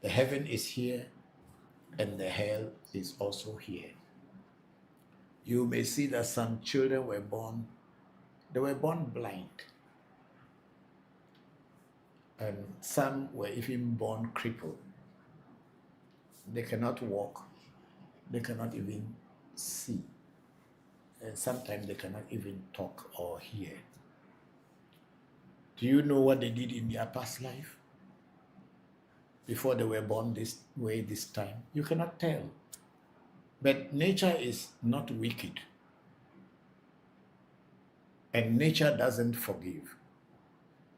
The heaven is here and the hell is also here. You may see that some children were born blind, and some were even born crippled. They cannot walk, they cannot even see, and sometimes they cannot even talk or hear. Do you know what they did in their past life before they were born this way this time? You cannot tell. But nature is not wicked, and nature doesn't forgive.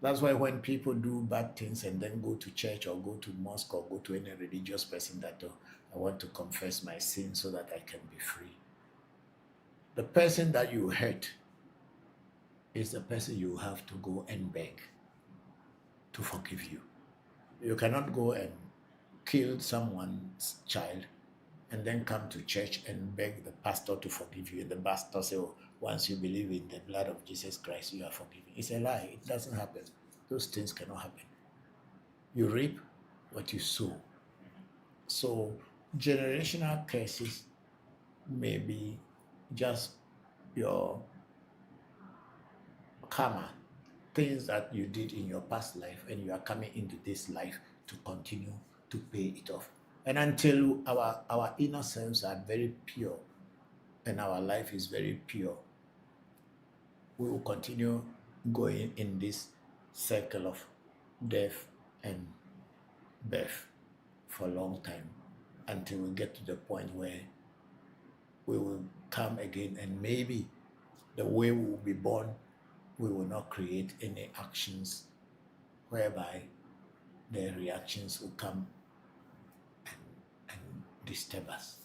That's why when people do bad things and then go to church or go to mosque or go to any religious person that, oh, I want to confess my sin so that I can be free. The person that you hurt is the person you have to go and beg to forgive you. You cannot go and kill someone's child and then come to church and beg the pastor to forgive you. And the pastor says, oh, once you believe in the blood of Jesus Christ, you are forgiven. It's a lie. It doesn't happen. Those things cannot happen. You reap what you sow. So generational curses may be just your karma, things that you did in your past life, and you are coming into this life to continue to pay it off. And until our inner selves are very pure and our life is very pure, we will continue going in this circle of death and birth for a long time until we get to the point where we will come again, and maybe the way we will be born, we will not create any actions whereby the reactions will come and disturb us.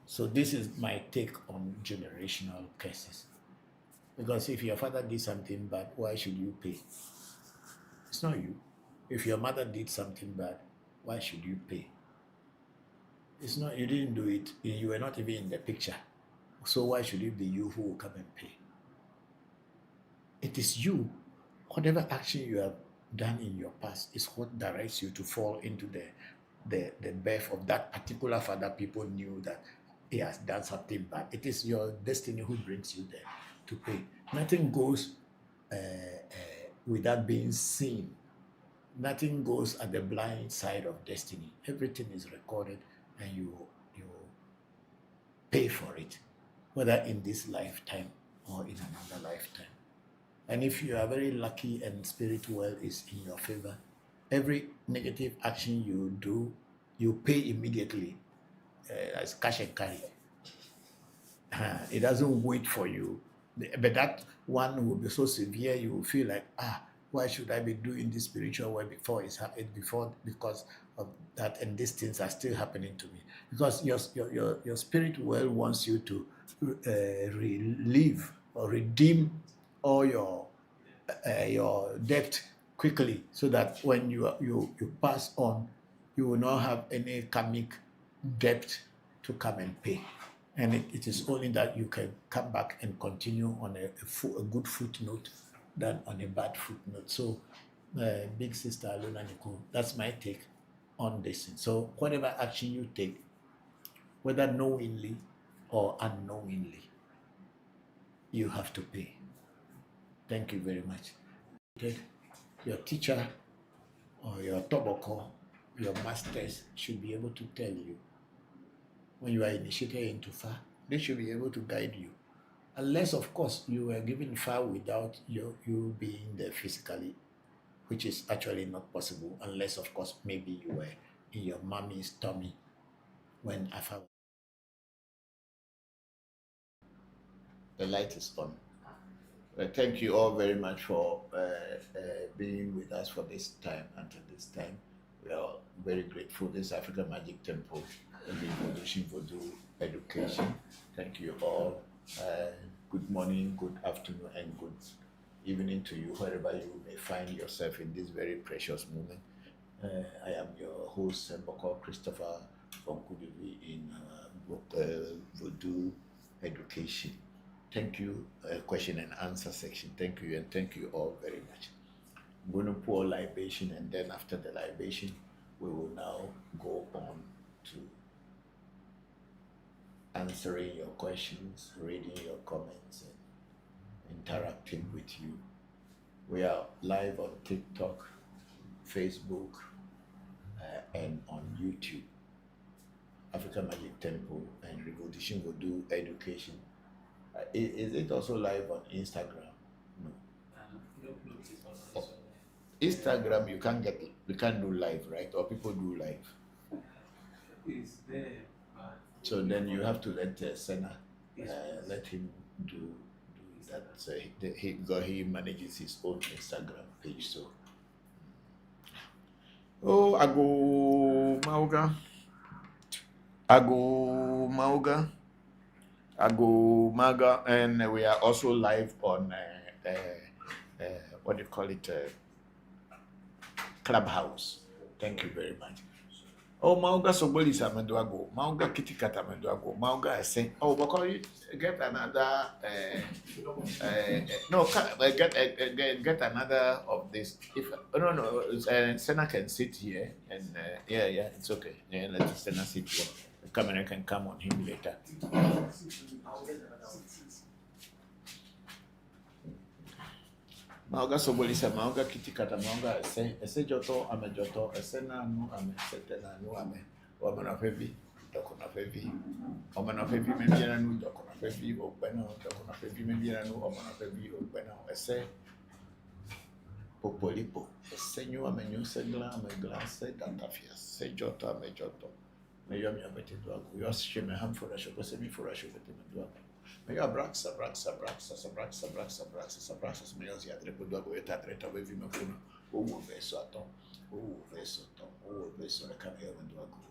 So this is my take on generational curses. Because if your father did something bad, why should you pay? It's not you. If your mother did something bad, why should you pay? It's not, you didn't do it, you were not even in the picture. So why should it be you who will come and pay? It is you. Whatever action you have done in your past is what directs you to fall into the birth of that particular father. People knew that he has done something bad. It is your destiny who brings you there to pay. Nothing goes without being seen. Nothing goes at the blind side of destiny. Everything is recorded, and you pay for it, whether in this lifetime or in another lifetime. And if you are very lucky and spirit world is in your favor, every negative action you do, you pay immediately as cash and carry. It doesn't wait for you. But that one will be so severe, you will feel like, why should I be doing this spiritual work because of that, and these things are still happening to me? Because your spirit world wants you to relieve or redeem all your debt quickly, so that when you pass on, you will not have any karmic debt to come and pay. And it is only that you can come back and continue on a good footnote than on a bad footnote. So, big sister Alona Nicole, that's my take on this. So, whatever action you take, whether knowingly or unknowingly, you have to pay. Thank you very much. Your teacher or your Bokor, your masters should be able to tell you when you are initiated into far. They should be able to guide you. Unless, of course, you were given far without you being there physically, which is actually not possible, unless, of course, maybe you were in your mommy's tummy when Afa. The light is on. Thank you all very much for being with us for this time. Until this time, we are very grateful. This African Magic Temple, ReVodution Voodoo Education. Thank you all. Good morning, good afternoon, and good evening to you, wherever you may find yourself in this very precious moment. I am your host, Bokor Christopher Voncujovi in Voodoo Education. Thank you, question and answer section. Thank you, and thank you all very much. I'm going to pour libation, and then after the libation, we will now go on to answering your questions, reading your comments, and interacting with you. We are live on TikTok, Facebook, and on YouTube. African Magic Temple and ReVodution Voodoo Education. Is it also live on Instagram? No. Instagram, you can't get it. You can't do live, right? Or people do live. It's there. So then you have to let Senna, let him do that. So he manages his own Instagram page. So, oh, Ago Maga, and we are also live on what do you call it? Clubhouse. Thank you very much. Oh, Mauga Soboli Samenduago, Mauga Kitikata Menduago, Mauga Saint. Oh, Bokor, get another. No, get another of this. If no, Senna can sit here and yeah, it's okay. Yeah, let Senna sit here. The camera can come on him later. Mauga Sobolisa, Mauga Kitikata, Mauga, Joto, Ame Joto, Sena, no, Ame, Setena, no, Ame, Woman of Heavy, Docon of Heavy, Woman of Heavy, maybe a new Docon of Heavy, or Beno, Docon of Heavy, maybe a new Woman of Heavy, or Beno, Popolipo, Senua, Menu, Segla, my glass, Dantafia, say Joto, Ame Joto, Mayami Abete Dog, we also shame a ham for a shop, semi for a shop at the Dog. May abraça, melhores e do agora tá treta vai vir meu funo o verso atom na caminhada do agora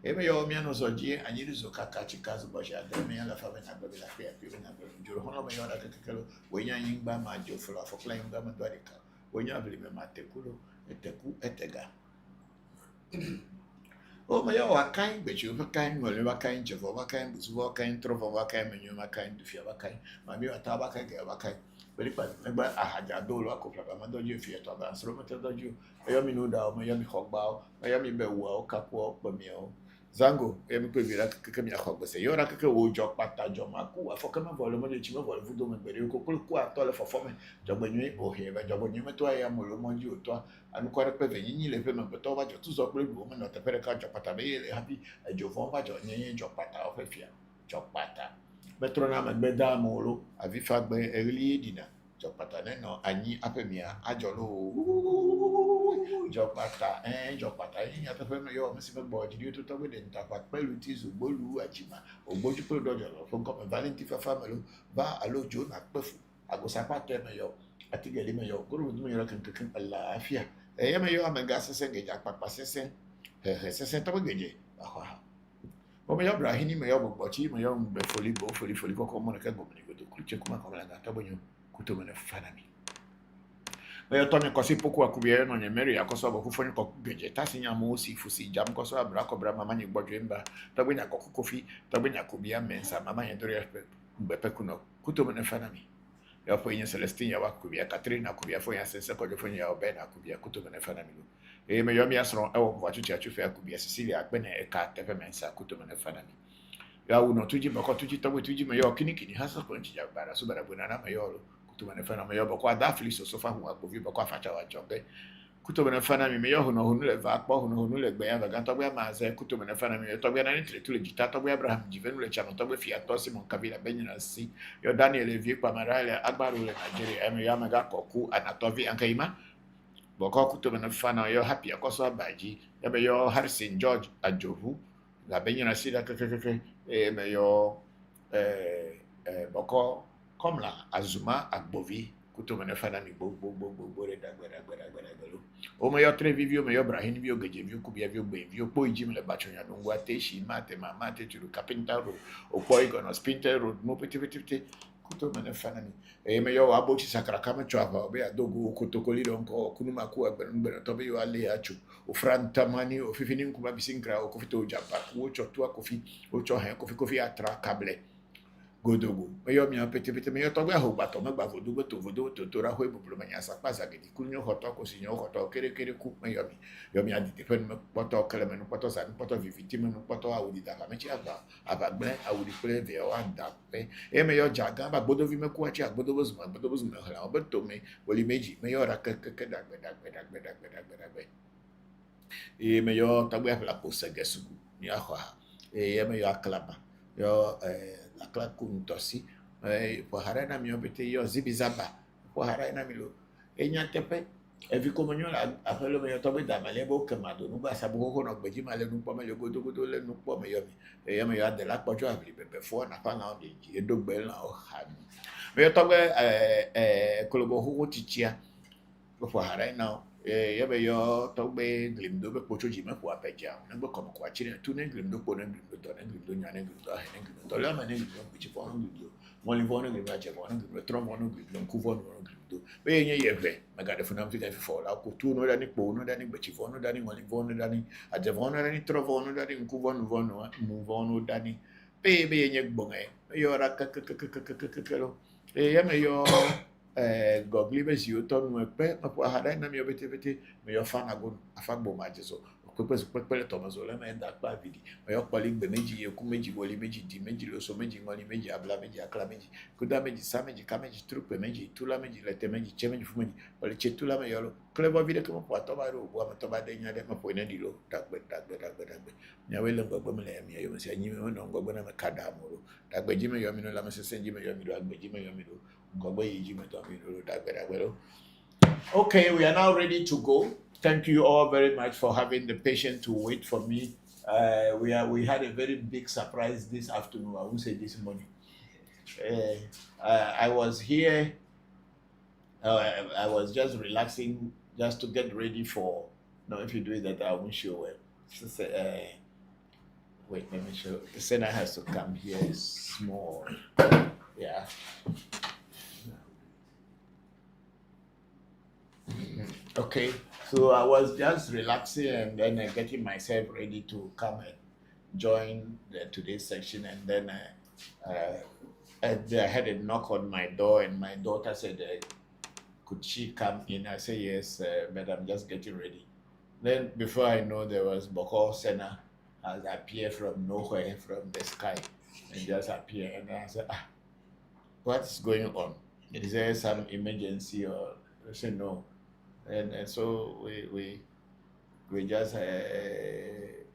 e melhor menos hoje anilo zo kakati caso boja da minha la fava na babila pia pia na juro hono melhor aquilo wenya yimba ma jo flo afo claim ba ma doarika wenya abli me mate kulo etega oh, mas eu acaim, beiju, acaim, olho, acaim, jevo, acaim, buzu, acaim, trovo, acaim, menino, acaim, do fio, acaim, mas meu ataba, acaim, acaim, ele pode, mas a rádio dolo, a copla, mas do dia fio, tu avança, o meu do dia, eu me nuda, eu me rogbal, eu me beu, o capo, o meu, zango, eu me peguei que minha rogba, se eu era que o jogo pata, jogo macu, a foca me volou, mas eu tinha volou, vou dormir, eu coloco o atole, for fome, jogo nenhum, o rei, jogo nenhum, mas tu aí a molo, monte o tu anu kore pe ve yin le pe me to ba jo tu so pe lu mo no te pere ka jo pata be le happy e jo fon ba jo yin jo pata o fe fia jo pata metro na me gbe da mo lo avi fa gbe eri dina jo pata ne no anyi apemia ajo lo jo pata yin ya te pe me yo me si pe bo di to gbe de nta pa pelu ti zo gbolu ajima ogboju pe dojo lo fon ko me valenti fa fa me lo ba alojo na pefu agosa pa te me yo ati gele me yo guru me yo kan Allah afia me yo amanga sesen geja papa sesen sesen to geje aha o me yo brahini me yo bochi me yo be foli ko mo na ka go me go to kuche kuma ko la ta bonyo kuto me na fanami me yo to me ko si poku akubie no nye meri akoso bo ku foni ko geje ta sinya mo si fusi jam ko so abra ko bra mama ni gbojo emba ta bonya ko kofi ta bonya kubia mensa mama ye dori be pe kuno kuto me na fanami ya foi in Celestine ya wakubia Katrina kubia foi asense ko jofo ya obena kubia kutume na fana milu e me yomi asro e wo kwa chuchi achufe akubia Cecilia akbene e ka tefe mensa kutume na fana mi ya uno tuji bako tuji tobo tuji me yo kinikini hasa ko nchi ya bara so bara buna na me yo kutume na fana me yo bako adafli so sofa hu akovi bako afacha wa jobe kutume na fana mi me yo hono le va akpo hono le gbe ya ga to gbe ma ze kutume na fana mi to gbe na ni tre le jita to gbe Abraham jivenu le chano to gbe fia to Simon Kabila benyina si yo Daniel Evie kwa marale agbaru le Nigeria eme ya mega koku anatovi ankaima boko kutume na fana yo happy akoso abaji ya be yo Harrison George ajovu la benyina si la kekeke eme yo boko komla azuma agbovi kutume na fana mi bo re dagbera o me yo tre vivio me yo brahini vio geje vio kubia vio gbe vio po ijim le bachonya no ngwa te shi mate mama te turu carpenter road o po igo no spinter road mo piti kuto me na fana mi e me yo abochi sakara kama chwa be adogo kotokoli donko kunuma ku agbe to be yo ale achu o franta mani o fifini nkuba bisinkra o kofito japa ku o chotua kofi o cho he kofi atra kable Godogo. Mayo mi pete mayo to gba ho gba to magba vodu to ra ho ibubulu manya sakpa sagedi kunyo hoto ko sinyo hoto kere ku mayo mi. Yo mi adi defen me poto kele me no poto sa no poto viviti me no poto awudi da me chi aba gbe awudi kule ve o anda pe. E mayo jaga ba bodo vi me ku achi agbodo bozu me hala obeto me woli meji mayo ra ke da gbe. E mayo to gba la ko segesu ni ahwa. E mayo aklaba. Yo akla kuntosi pohara na mi obete yo zibizaba pohara na mi lo enya tepe evi komonyo la apelo me to be da male bo kemado nu ba sabu ko no gbeji male nu po me le godo le nu po me yo mi e me yo ade la pojo avli bebe fo na pa na o de ji edo gbe la o ha me to be kolobo hu tichia pohara na yebe yo to be glimdo be pocho ji me po apeja na gbe komo kwa chire tu ne glimdo po ne glimdo to ne glimdo nya ne glimdo ha ne glimdo to la ma ne glimdo bichi fo no glimdo mo li fo no glimdo ache fo no glimdo tro mo no glimdo ku fo no glimdo be nye ye ve maga de funa mfika fo la ku tu no da ni po no da ni bichi fo no da ni mo li fo no da ni ache fo no da ni tro fo no da ni ku fo no mu fo no da ni be nye gbonge yo ra ka lo ye me yo gogli be si oto nu pe papo hada na mi obete me yo fa na go afagbo ma jeso pepe to mazo le me da pa vidi me yo pali gbe meji ye ku meji woli meji di meji lo so meji ngoni meji abla meji akla meji kuda meji sa meji ka meji trupe meji tula meji lete meji che meji fu meji pali che tula me yo lo klebo vide ko po to ba ro bo ma to ba de nya de ma po ne di lo dagbe nya we le ngogbo me le mi yo se anyi me no ngogbo na me kada mo lo dagbe ji me yo mi no la me se senji me yo mi lo dagbe ji me yo mi lo. Okay, we are now ready to go. Thank you all very much for having the patience to wait for me. We had a very big surprise this afternoon. I won't say this morning. I was here. I was just relaxing, just to get ready for. No, if you do that, I won't show it. Wait, let me show. The center has to come here. It's small. Yeah. Okay, so I was just relaxing and then getting myself ready to come and join today's section, and then I had a knock on my door, and my daughter said, could she come in? I said yes, but I'm just getting ready. Then before I know, there was Bokor Senna has appeared from nowhere, from the sky, and just appeared, and I said, what's going on? Is there some emergency? Or I said no. And so we just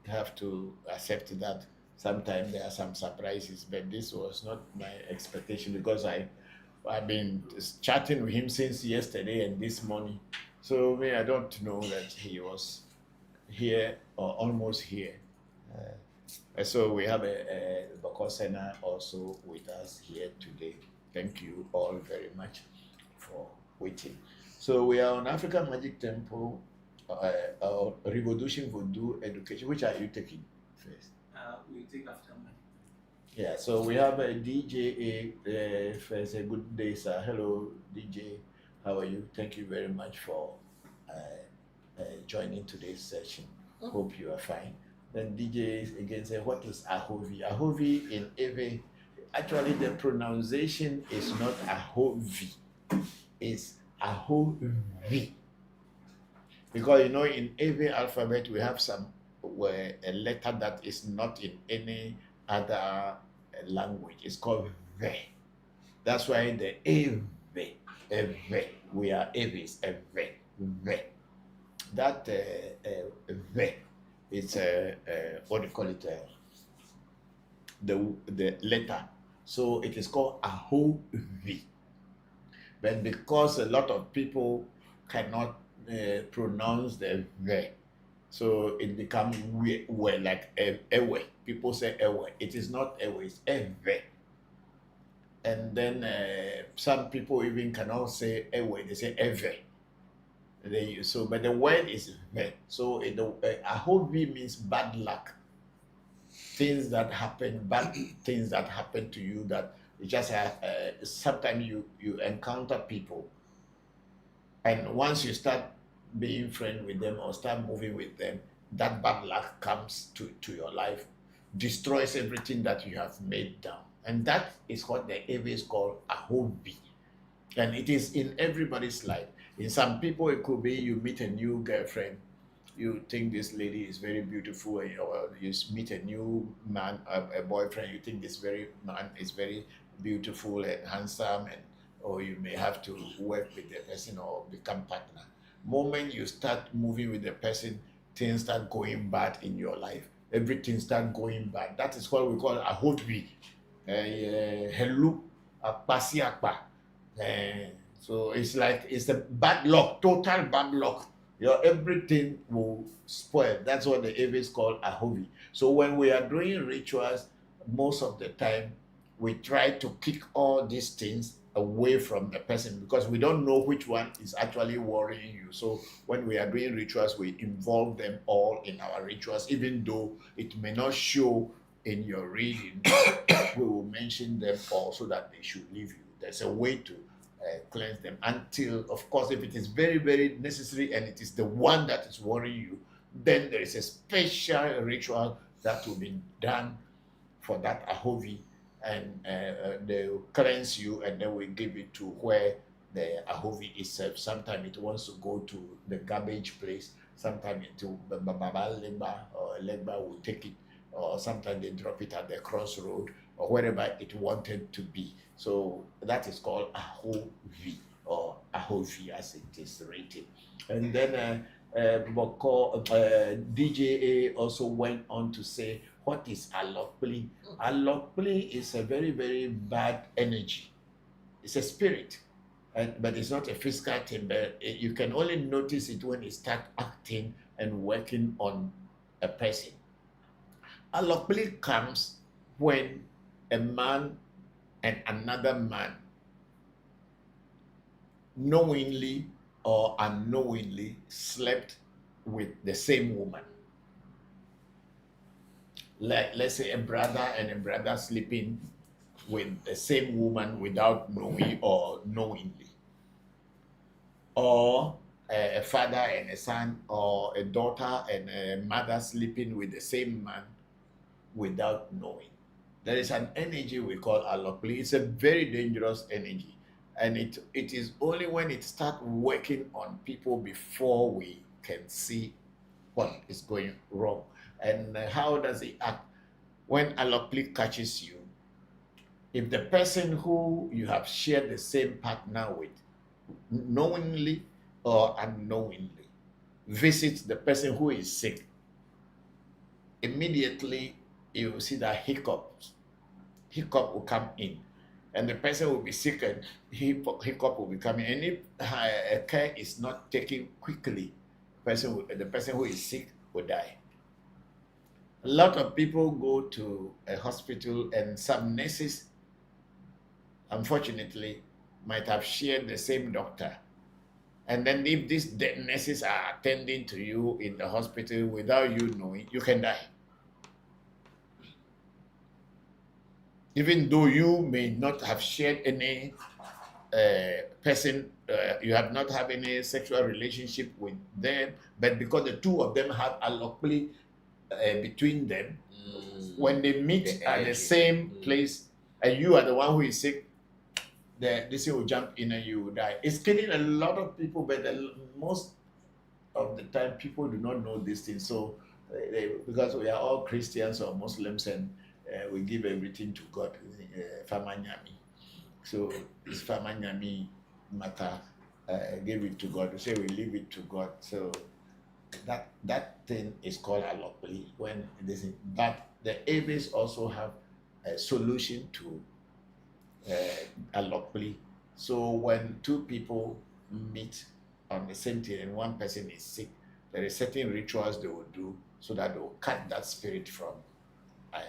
have to accept that sometimes there are some surprises, but this was not my expectation, because I've been chatting with him since yesterday and this morning. So I don't know that he was here or almost here. So we have a Bokor Sena also with us here today. Thank you all very much for waiting. So we are on African Magic Temple, ReVodution Voodoo education. Which are you taking first? We take after me. Yeah, so we have a DJ first. A good day, sir. Hello, DJ. How are you? Thank you very much for joining today's session. Hope you are fine. Then DJ again say, what is Ahovi? Ahovi in Ewe, actually the pronunciation is not Ahovi, it's Ahovi. Because in Ewe alphabet we have a letter that is not in any other language. It's called Ve. That's why the Ewe, we are Ewe's, Ve. That Ve, it's what do you call it? The letter. So it is called Ahovi. But because a lot of people cannot pronounce the V, so it becomes weird, like Ewe. People say Ewe. It is not Ewe, it's Ewe. And then some people even cannot say Ewe, they say Ewe. But the word is V. So Ahovi means bad luck. Things that happen, bad things that happen to you, that you just have, sometimes you encounter people, and once you start being friends with them or start moving with them, that bad luck comes to your life, destroys everything that you have made down. And that is what the Ewe's call a hobby. And it is in everybody's life. In some people, it could be you meet a new girlfriend, you think this lady is very beautiful, or you meet a new man, a boyfriend, you think this very man is very beautiful and handsome, and or you may have to work with the person or become partner. Moment you start moving with the person, things start going bad in your life. Everything start going bad. That is what we call a hobby. Hello, akpasi akpa. So it's like it's a bad luck, total bad luck. Your everything will spoil. That's what the Eves call a hobby. So when we are doing rituals, most of the time we try to kick all these things away from the person because we don't know which one is actually worrying you. So when we are doing rituals, we involve them all in our rituals, even though it may not show in your reading. We will mention them all so that they should leave you. There's a way to cleanse them until, of course, if it is very, very necessary and it is the one that is worrying you, then there is a special ritual that will be done for that ahovi, and they will cleanse you, and then we give it to where the ahovi is served. Sometimes it wants to go to the garbage place, sometimes to Baba Legba, or Legba will take it, or sometimes they drop it at the crossroad or wherever it wanted to be. So that is called ahovi, or ahovi as it is rated. And then Bokor, DJA also went on to say, what is alokpli? Alokpli is a very, very bad energy. It's a spirit, but it's not a physical thing. But you can only notice it when it starts acting and working on a person. Alokpli comes when a man and another man knowingly or unknowingly slept with the same woman. Like, let's say a brother and a brother sleeping with the same woman without knowing or knowingly. Or a father and a son, or a daughter and a mother sleeping with the same man without knowing. There is an energy we call alokpli. It's a very dangerous energy. And it is only when it starts working on people before we can see what is going wrong. And how does it act? When alokpli catches you, if the person who you have shared the same partner with, knowingly or unknowingly, visits the person who is sick, immediately you will see that hiccup will come in, and the person will be sick, and hiccup will be coming. And if care is not taken quickly, the person who is sick will die. A lot of people go to a hospital, and some nurses, unfortunately, might have shared the same doctor. And then if these nurses are attending to you in the hospital without you knowing, you can die. Even though you may not have shared any person, you have not had any sexual relationship with them, but because the two of them have alokpli between them, when they meet at the same place, and you are the one who is sick, this will jump in and you will die. It's killing a lot of people, but most of the time people do not know these things. So because we are all Christians or Muslims, and we give everything to God, famanyami. So it's famanyami matter, give it to God. We say we leave it to God. So that thing is called alokpli. When this is, but the Aves also have a solution to alokpli. So when two people meet on the same thing and one person is sick, there are certain rituals they will do so that they will cut that spirit from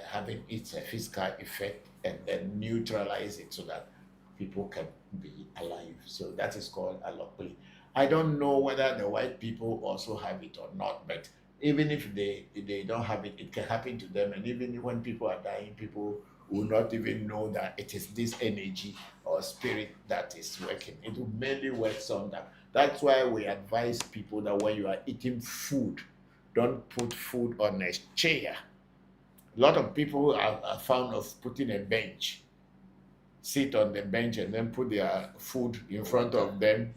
having its physical effect, and then neutralize it so that people can be alive. So that is called alokpli. I don't know whether the white people also have it or not, but even if they don't have it, it can happen to them. And even when people are dying, people will not even know that it is this energy or spirit that is working. It will mainly work on that. That's why we advise people that when you are eating food, don't put food on a chair. A lot of people are fond of putting a bench sit on the bench and then put their food in front of them,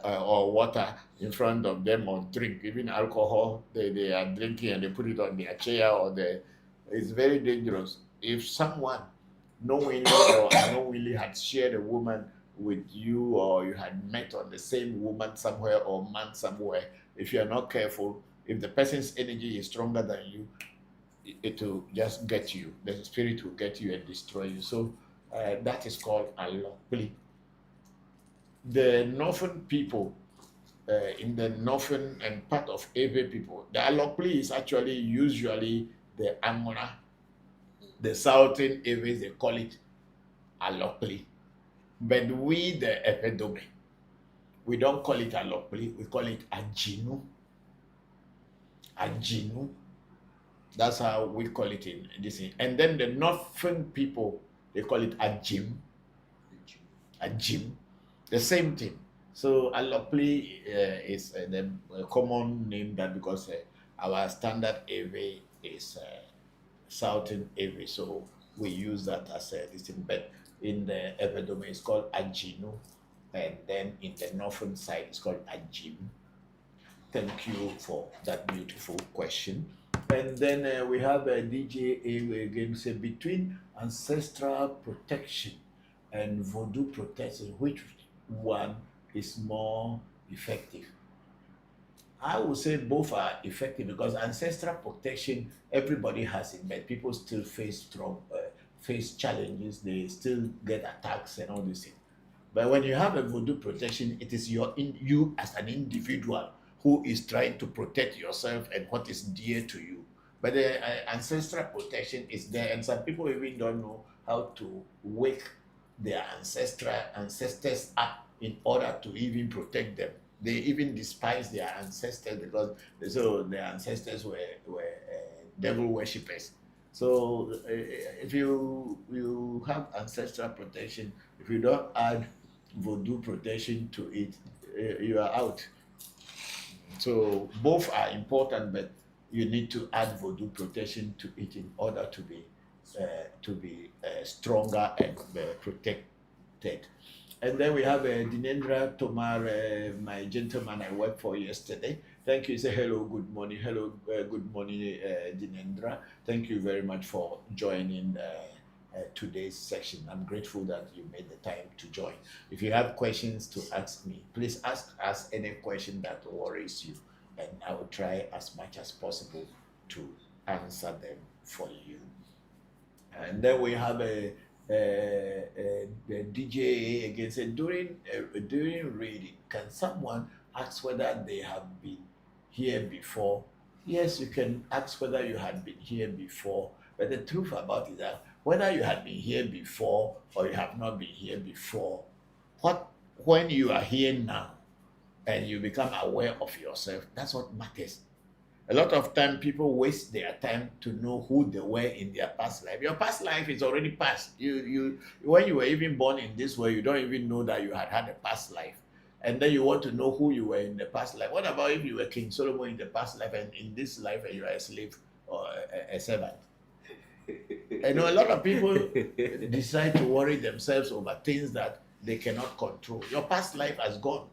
or water in front of them, or drink, even alcohol they are drinking, and they put it on their chair it's very dangerous. If someone knowingly or unknowingly had shared a woman with you, or you had met on the same woman somewhere or man somewhere, if you are not careful, if the person's energy is stronger than you, it will just get you. The spirit will get you and destroy you. So that is called alokli. The northern people, in the northern and part of Ewe people, the alokli is actually usually the Angora. The southern Ewe, they call it alokli. But we, the Epedome, we don't call it alokli, we call it ajinu. Ajinu. That's how we call it in this thing. And then the northern people, they call it ajim. Ajim. The same thing. So alokli is the common name, that because our standard Ewe is Southern Ewe, so we use that as a thing. But in the Epedome, it's called Ajinu, and then in the northern side, it's called Ajim. Thank you for that beautiful question. And then we have DJ Ewe again, say, between ancestral protection and voodoo protection, which one is more effective? I would say both are effective, because ancestral protection, everybody has it, but people still face face challenges. They still get attacks and all these things. But when you have a voodoo protection, it is you as an individual who is trying to protect yourself and what is dear to you. But the ancestral protection is there, and some people even don't know how to wake their ancestors up in order to even protect them. They even despise their ancestors, because their ancestors were devil worshippers. So if you have ancestral protection, if you don't add voodoo protection to it, you are out. So both are important, but you need to add voodoo protection to it in order to be stronger and protected. And then we have Dinendra Tomar, my gentleman I worked for yesterday. Thank you. Say hello, good morning. Hello, good morning, Dinendra. Thank you very much for joining today's section. I'm grateful that you made the time to join. If you have questions to ask me, please ask us any question that worries you, and I will try as much as possible to answer them for you. And then we have the DJ again said, during reading, can someone ask whether they have been here before? Yes, you can ask whether you had been here before, but the truth about it is that whether you had been here before or you have not been here before, when you are here now and you become aware of yourself, that's what matters. A lot of time people waste their time to know who they were in their past life. Your past life is already past. You when you were even born in this world, you don't even know that you had a past life. And then you want to know who you were in the past life. What about if you were King Solomon in the past life, and in this life you are a slave or a servant? I know a lot of people decide to worry themselves over things that they cannot control. Your past life has gone.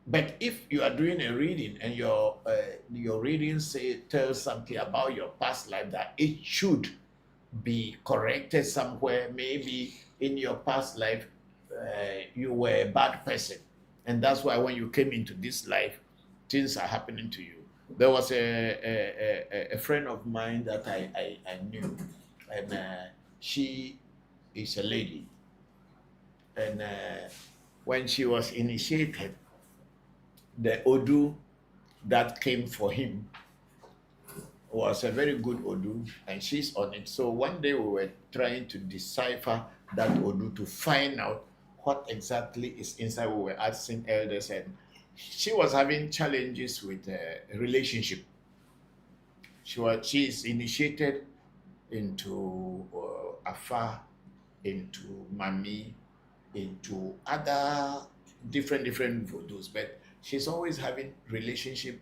But if you are doing a reading and your reading tells something about your past life, that it should be corrected somewhere, maybe in your past life you were a bad person, and that's why when you came into this life, things are happening to you. There was a friend of mine that I knew, and she is a lady, and when she was initiated, the Odu that came for him was a very good Odu, and she's on it. So one day we were trying to decipher that Odu to find out what exactly is inside. We were asking elders, and she was having challenges with a relationship. She is initiated into Afa, into Mami, into other different Vodus, but she's always having relationship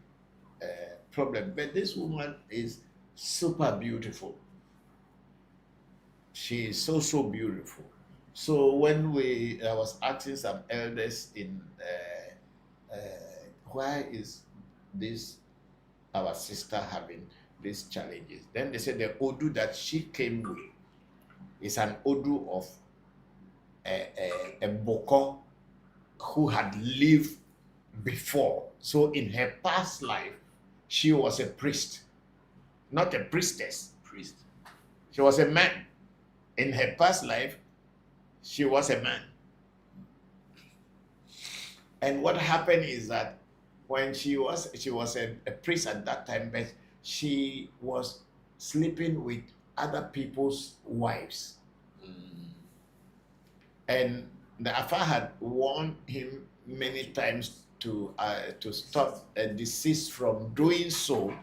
problem. But this woman is super beautiful. She is so, so beautiful. So when I was asking some elders why is this our sister having these challenges? Then they said the Odu that she came with is an Odu of a Bokor who had lived before. So in her past life, she was a priest, not a priestess. Priest. She was a man. In her past life, she was a man. And what happened is that when she was a priest at that time, but she was sleeping with other people's wives. And the Afa had warned him many times to stop and desist from doing so,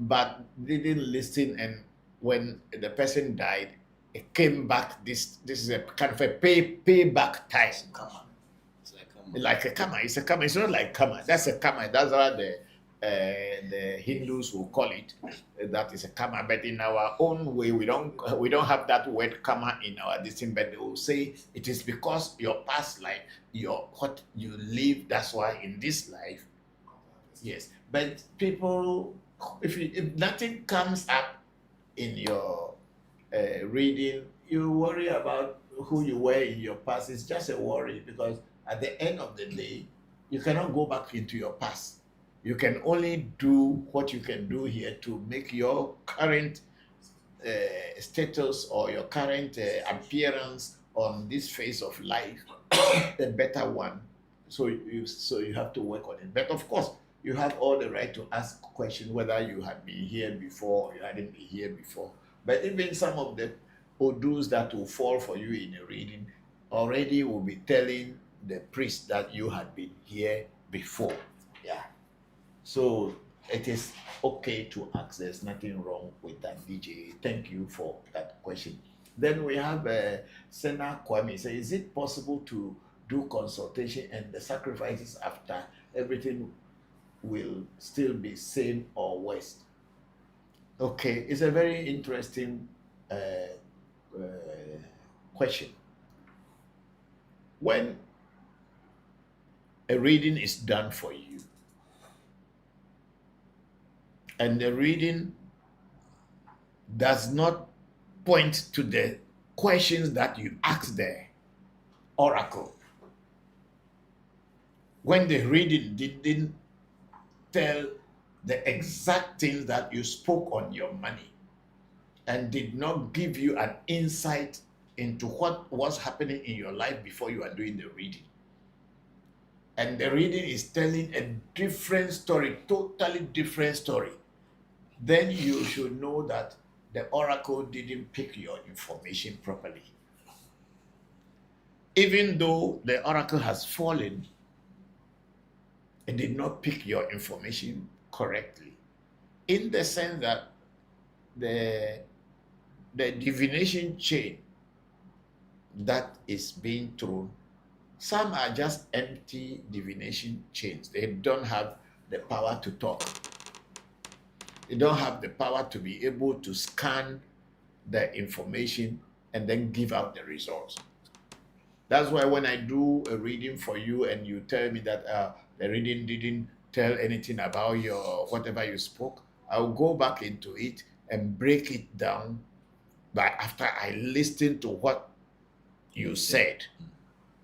but didn't listen. And when the person died, it came back. This is a kind of a payback time. It's like karma. Like a karma. It's a karma. It's not like karma. That's a karma. That's what the Hindus will call it. That is a karma. But in our own way, we don't have that word karma in our distinct. But they will say it is because your past life, what you live. That's why in this life, yes. But people, if nothing comes up in your reading, you worry about who you were in your past. It's just a worry, because at the end of the day, you cannot go back into your past. You can only do what you can do here to make your current status or your current appearance on this phase of life a better one. So you have to work on it. But of course, you have all the right to ask questions whether you had been here before or you hadn't been here before. But even some of the Odus that will fall for you in a reading already will be telling the priest that you had been here before. Yeah. So it is okay to ask. There's nothing wrong with that, DJ. Thank you for that question. Then we have Sena Kwame. So is it possible to do consultation and the sacrifices after everything will still be same or worse? Okay, it's a very interesting question. When a reading is done for you, and the reading does not point to the questions that you asked the oracle, when the reading didn't tell the exact things that you spoke on your money and did not give you an insight into what was happening in your life before you are doing the reading, and the reading is telling a different story, totally different story, then you should know that the oracle didn't pick your information properly. Even though the oracle has fallen, it did not pick your information correctly, in the sense that the divination chain that is being thrown, some are just empty divination chains. They don't have the power to talk. They don't have the power to be able to scan the information and then give out the results. That's why when I do a reading for you and you tell me that the reading didn't tell anything about your whatever you spoke, I'll go back into it and break it down. But after I listen to what you said,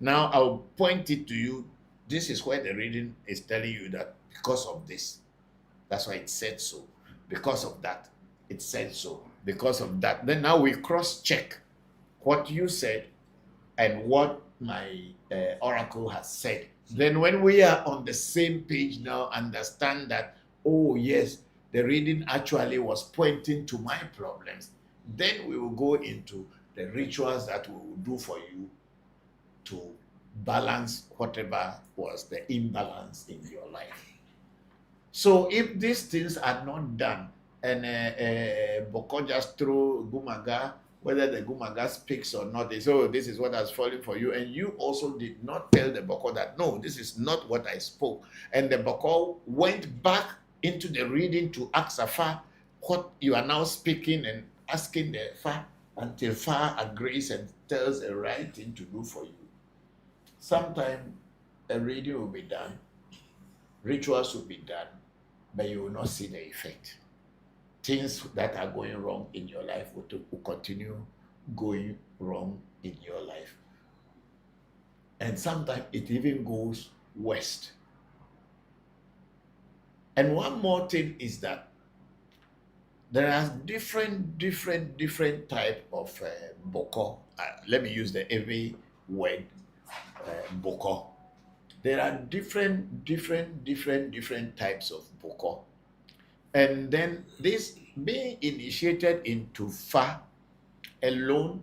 now I'll point it to you. This is where the reading is telling you that because of this, that's why it said so. Because of that, it said so. Because of that, then now we cross-check what you said and what my oracle has said. Then when we are on the same page now, understand that, oh yes, the reading actually was pointing to my problems. Then we will go into the rituals that we will do for you to balance whatever was the imbalance in your life. So if these things are not done, and Bokor just throw Gumaga, whether the Gumaga speaks or not, they say, oh, this is what has fallen for you. And you also did not tell the Bokor that, no, this is not what I spoke. And the Bokor went back into the reading to ask Afa what you are now speaking, and asking the Fa, until Fa agrees and tells the right thing to do for you. Sometimes a reading will be done, rituals will be done, but you will not see the effect. Things that are going wrong in your life will continue going wrong in your life. And sometimes it even goes west. And one more thing is that there are different type of Bokor. Let me use the Ewe word, Bokor. There are different types of Bokor. And then this being initiated into Fa alone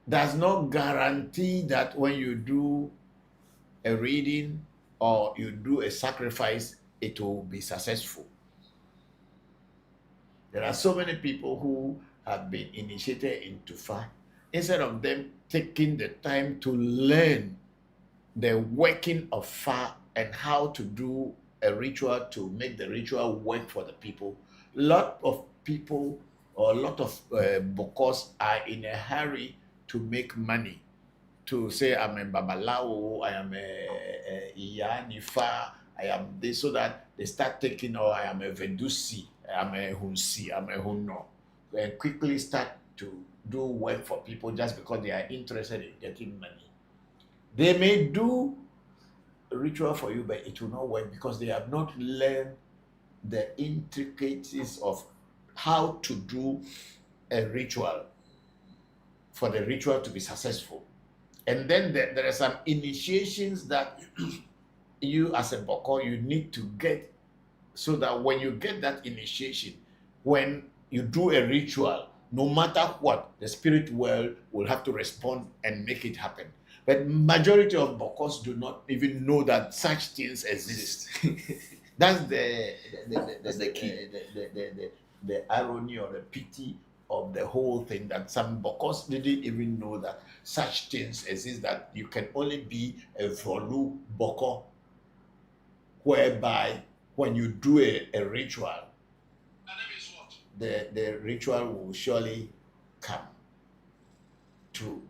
does not guarantee that when you do a reading or you do a sacrifice, it will be successful. There are so many people who have been initiated into Fa. Instead of them taking the time to learn the working of Fa and how to do a ritual to make the ritual work for the people, a lot of people or a lot of Bokors are in a hurry to make money. To say, I'm a Babalawo, I am a Iyanifa, I am this, so that they start taking, or I am a Vedusi, I am a Hunsi, I am a Hunno, and quickly start to do work for people just because they are interested in getting money. They may do a ritual for you, but it will not work because they have not learned the intricacies of how to do a ritual for the ritual to be successful. And then there are some initiations that you as a Bokor, you need to get, so that when you get that initiation, when you do a ritual, no matter what, the spirit world will have to respond and make it happen. But majority of Bokors do not even know that such things exist. That's the key. The irony or the pity of the whole thing, that some Bokors didn't even know that such things exist, that you can only be a Voodoo Bokor, whereby when you do a ritual, the ritual will surely come true.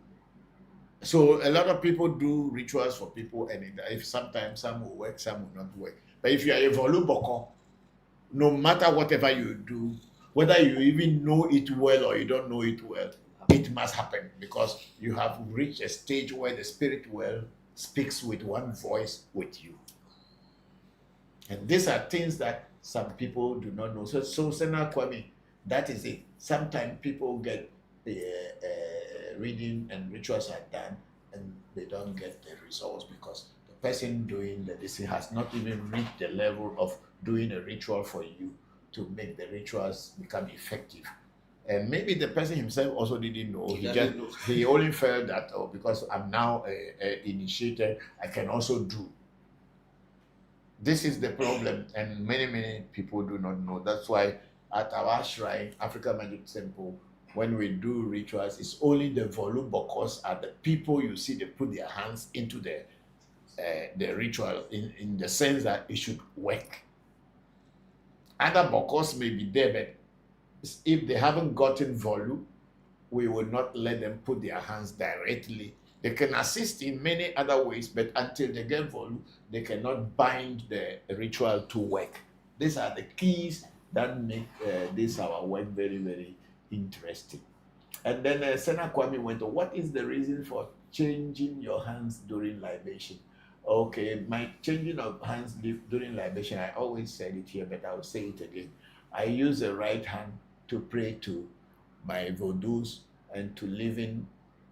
So a lot of people do rituals for people, and if sometimes some will work, some will not work. But if you are a Voodoo Bokor, no matter whatever you do, whether you even know it well or you don't know it well, it must happen, because you have reached a stage where the spirit world speaks with one voice with you. And these are things that some people do not know. So Sena Kwame, that is it. Sometimes people get reading and rituals are done and they don't get the results because the person doing the this has not even reached the level of doing a ritual for you to make the rituals become effective. And maybe the person himself also didn't know. He only felt that, oh, because I'm now initiated, I can also do. This is the problem, and many people do not know. That's why at our shrine, Africa Magic Temple, when we do rituals, it's only the Voodoo Bokors are the people you see, they put their hands into the ritual in the sense that it should work. Other Bokors may be there, but if they haven't gotten Voodoo, we will not let them put their hands directly. They can assist in many other ways, but until they get Voodoo, they cannot bind the ritual to work. These are the keys that make this our work very interesting. And then Sena Kwame went on, what is the reason for changing your hands during libation? Okay, my changing of hands during libation, I always said it here, but I'll say it again. I use the right hand to pray to my Vodus and to living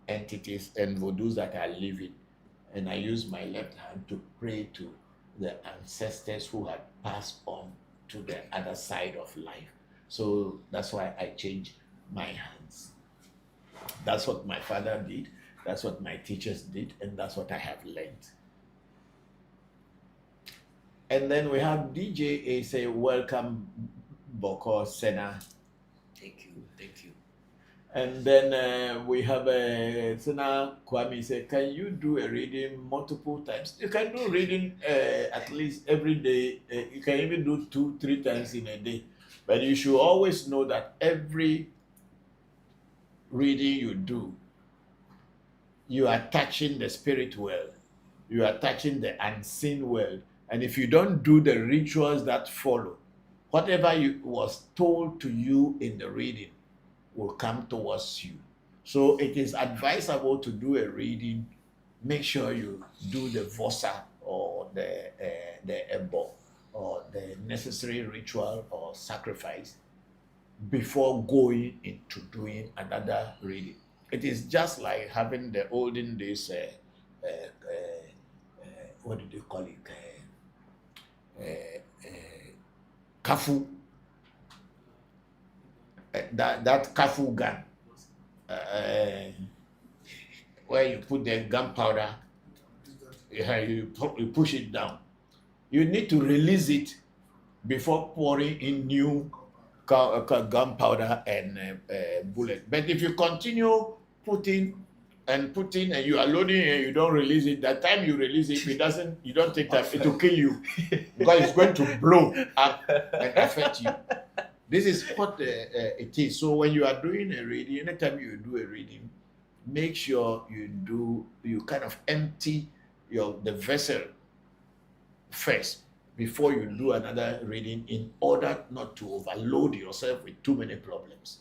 entities and Vodus that are living. And I use my left hand to pray to the ancestors who had passed on to the other side of life. So that's why I change my hands. That's what my father did. That's what my teachers did. And that's what I have learned. And then we have DJ say, welcome, Bokor Sena. Thank you. And then we have Sena Kwame say, can you do a reading multiple times? You can do reading at least every day. You can even do 2-3 times in a day. But you should always know that every reading you do, you are touching the spirit world, you are touching the unseen world. And if you don't do the rituals that follow, whatever was told to you in the reading will come towards you. So it is advisable to do a reading. Make sure you do the vosa or the ebo or the necessary ritual or sacrifice before going into doing another reading. It is just like having the olden days, what do they call it? Kafu, that kafu gun, where you put the gunpowder, you push it down. You need to release it before pouring in new gunpowder and bullet. But if you continue putting and you are loading and you don't release it, that time you release it, you don't take time, it will kill you because it's going to blow up and affect you. This is what it is. So when you are doing a reading, anytime you do a reading, make sure you kind of empty the vessel first before you do another reading, in order not to overload yourself with too many problems.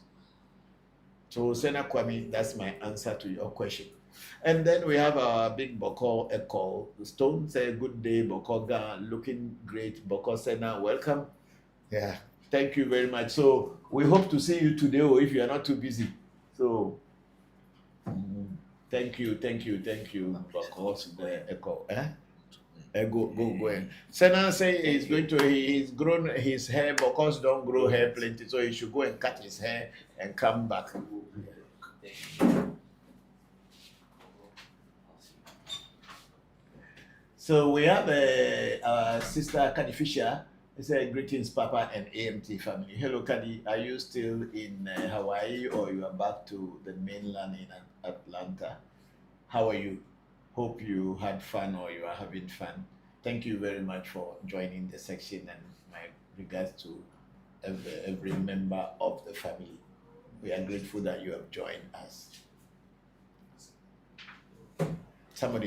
So Sena Kwame, that's my answer to your question. And then we have our big Bokor Echo. Stone say, good day, Bokoga, looking great. Bokor Sena, welcome. Yeah, thank you very much. So we hope to see you today, or if you are not too busy. So thank you, Bokor Echo. Go ahead. Sena say he's grown his hair, because don't grow hair plenty, so he should go and cut his hair and come back. So we have our sister Kadi Fisher. He said, greetings, Papa and AMT family. Hello, Kadi. Are you still in Hawaii, or you are back to the mainland in Atlanta? How are you? Hope you had fun, or you are having fun. Thank you very much for joining the section, and my regards to every member of the family. We are grateful that you have joined us. Somebody